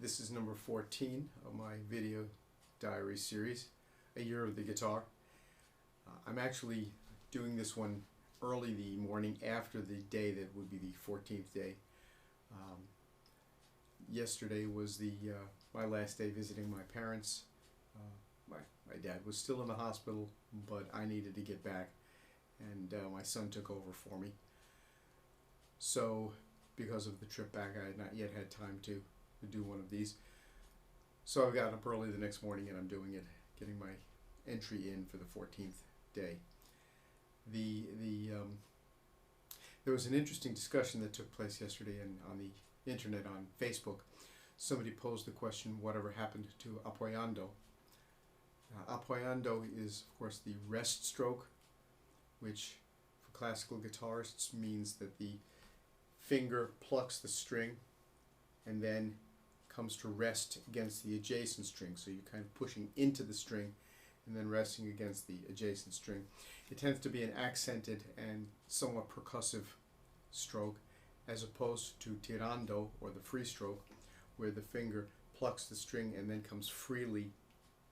This is number 14 of my video diary series, A Year of the Guitar. I'm actually doing this one early the morning after the day that would be the 14th day. Yesterday was my last day visiting my parents. My dad was still in the hospital, but I needed to get back, and my son took over for me. So because of the trip back, I had not yet had time to do one of these. So I got up early the next morning and I'm doing it, getting my entry in for the 14th day. There was an interesting discussion that took place yesterday on the internet, on Facebook. Somebody posed the question, whatever happened to apoyando? Apoyando is, of course, the rest stroke, which for classical guitarists means that the finger plucks the string and then comes to rest against the adjacent string. So you're kind of pushing into the string and then resting against the adjacent string. It tends to be an accented and somewhat percussive stroke, as opposed to tirando, or the free stroke, where the finger plucks the string and then comes freely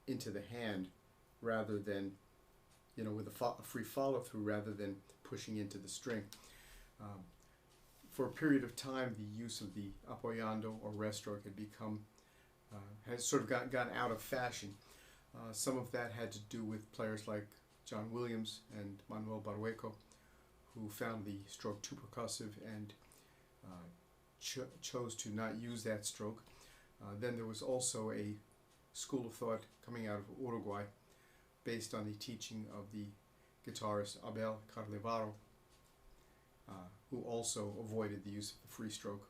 into the hand, rather than, with a free follow-through, rather than pushing into the string. For a period of time, the use of the apoyando or rest stroke had become, has sort of gotten out of fashion. Some of that had to do with players like John Williams and Manuel Barrueco, who found the stroke too percussive and chose to not use that stroke. Then there was also a school of thought coming out of Uruguay based on the teaching of the guitarist Abel Carlevaro, who also avoided the use of the free stroke.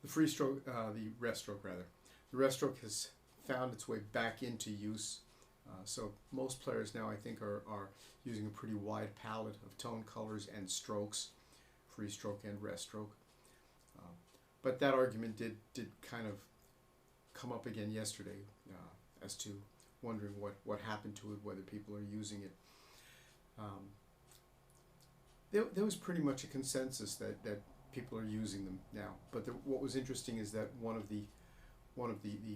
The rest stroke rather. The rest stroke has found its way back into use. So most players now, I think, are using a pretty wide palette of tone colors and strokes, free stroke and rest stroke. But that argument did kind of come up again yesterday, as to wondering what happened to it, whether people are using it. There was pretty much a consensus that people are using them now. But what was interesting is that one of the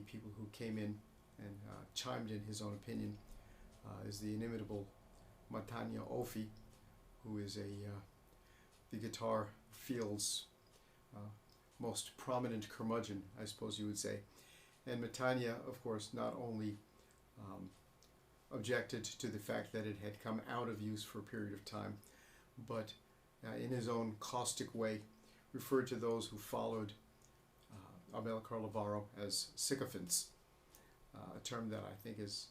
people who came in and chimed in his own opinion is the inimitable Matanya Ofi, who is the guitar field's most prominent curmudgeon, I suppose you would say. And Matanya, of course, not only objected to the fact that it had come out of use for a period of time, but in his own caustic way referred to those who followed Abel Carlevaro as sycophants, a term that I think is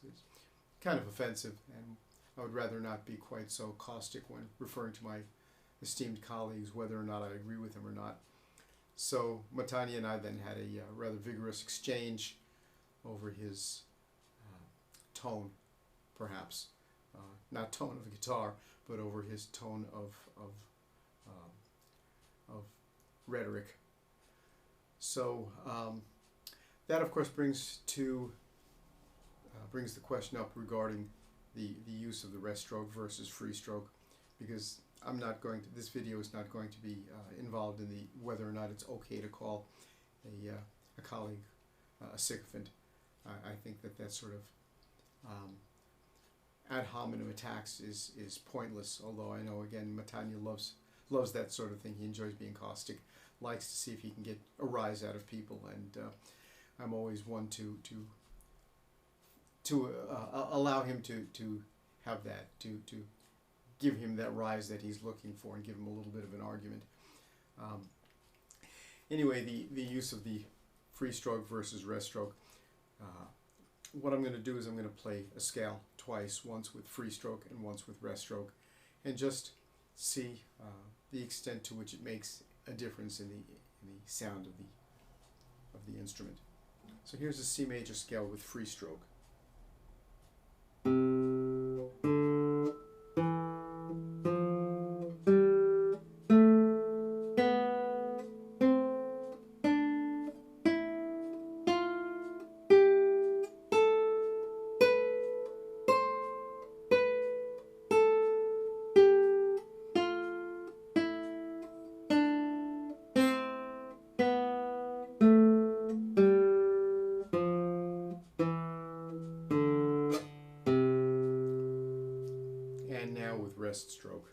kind of offensive, and I would rather not be quite so caustic when referring to my esteemed colleagues, whether or not I agree with them or not. So Matanya and I then had a rather vigorous exchange over his tone, perhaps. Not tone of the guitar, but over his tone of rhetoric. So that, of course, brings the question up regarding the use of the rest stroke versus free stroke, because this video is not going to be involved in whether or not it's okay to call a colleague a sycophant. I think that sort of ad hominem attacks is pointless, although I know, again, Matanya loves that sort of thing. He enjoys being caustic, likes to see if he can get a rise out of people, and I'm always one to allow him to have that, to give him that rise that he's looking for and give him a little bit of an argument. Anyway, the use of the free stroke versus rest stroke. What I'm going to do is I'm going to play a scale twice, once with free stroke and once with rest stroke, and just see the extent to which it makes a difference in the sound of the instrument. So here's a C major scale with free stroke. rest stroke.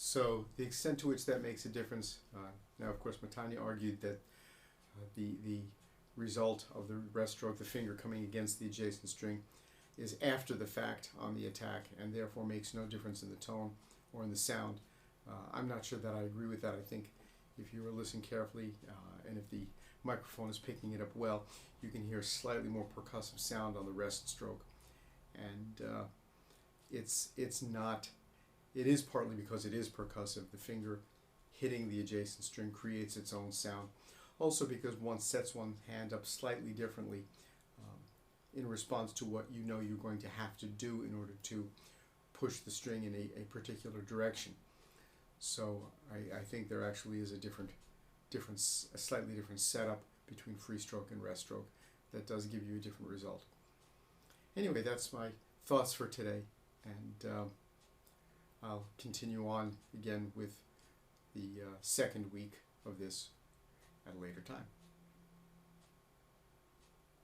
So the extent to which that makes a difference, now of course Matanya argued that the result of the rest stroke, the finger coming against the adjacent string, is after the fact on the attack and therefore makes no difference in the tone or in the sound. I'm not sure that I agree with that. I think if you were listening carefully and if the microphone is picking it up well, you can hear slightly more percussive sound on the rest stroke. And it is partly because it is percussive. The finger hitting the adjacent string creates its own sound. Also because one sets one hand up slightly differently in response to what you know you're going to have to do in order to push the string in a particular direction. So I think there actually is a slightly different setup between free stroke and rest stroke that does give you a different result. Anyway, that's my thoughts for today, and I'll continue on again with the second week of this at a later time.